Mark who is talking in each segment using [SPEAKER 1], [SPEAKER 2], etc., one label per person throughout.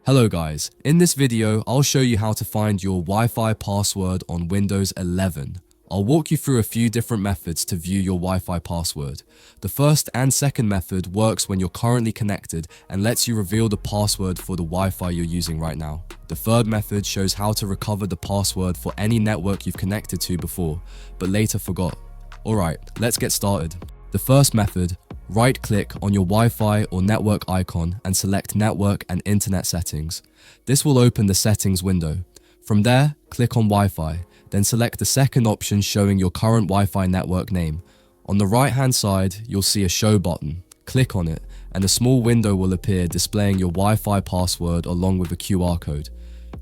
[SPEAKER 1] Hello guys, in this video I'll show you how to find your Wi-Fi password on Windows 11. I'll walk you through a few different methods to view your Wi-Fi password. The first and second method works when you're currently connected and lets you reveal the password for the Wi-Fi you're using right now. The third method shows how to recover the password for any network you've connected to before, but later forgot. Alright, let's get started. The first method, right-click on your Wi-Fi or network icon and select Network and Internet Settings. This will open the settings window. From there, click on Wi-Fi, then select the second option showing your current Wi-Fi network name. On the right-hand side, you'll see a Show button. Click on it, and a small window will appear displaying your Wi-Fi password along with a QR code.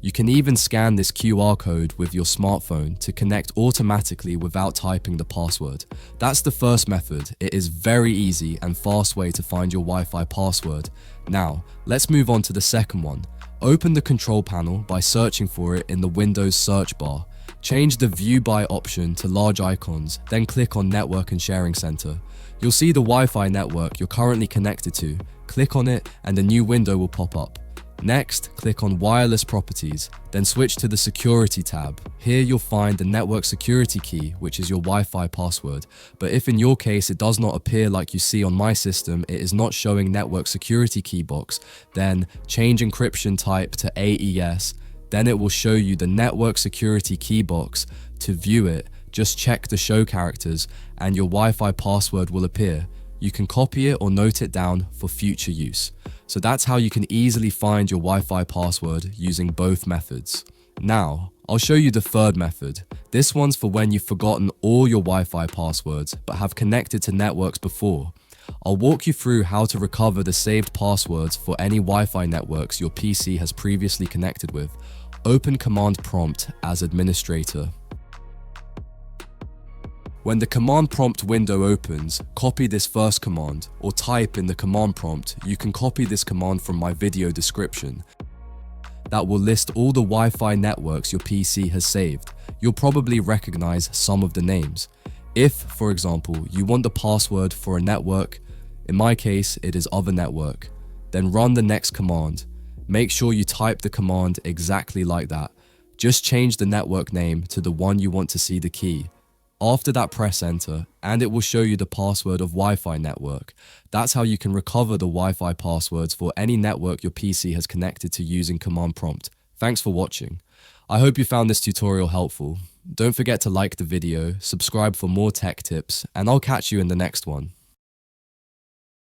[SPEAKER 1] You can even scan this QR code with your smartphone to connect automatically without typing the password. That's the first method. It is very easy and fast way to find your Wi-Fi password. Now, let's move on to the second one. Open the control panel by searching for it in the Windows search bar. Change the View By option to large icons, then click on Network and Sharing Center. You'll see the Wi-Fi network you're currently connected to. Click on it and a new window will pop up. Next, click on Wireless Properties, then switch to the Security tab. Here you'll find the network security key, which is your Wi-Fi password. But if in your case it does not appear like you see on my system, it is not showing network security key box, then change encryption type to AES. Then it will show you the network security key box. To view it, just check the show characters and your Wi-Fi password will appear. You can copy it or note it down for future use. So that's how you can easily find your Wi-Fi password using both methods. Now, I'll show you the third method. This one's for when you've forgotten all your Wi-Fi passwords but have connected to networks before. I'll walk you through how to recover the saved passwords for any Wi-Fi networks your PC has previously connected with. Open Command Prompt as administrator. When the command prompt window opens, copy this first command or type in the command prompt. You can copy this command from my video description. That will list all the Wi-Fi networks your PC has saved. You'll probably recognize some of the names. If, for example, you want the password for a network, in my case it is Other Network, then run the next command. Make sure you type the command exactly like that. Just change the network name to the one you want to see the key. After that, press enter and it will show you the password of Wi-Fi network. That's how you can recover the Wi-Fi passwords for any network your PC has connected to using command prompt. Thanks for watching. I hope you found this tutorial helpful. Don't forget to like the video, subscribe for more tech tips, and I'll catch you in the next one.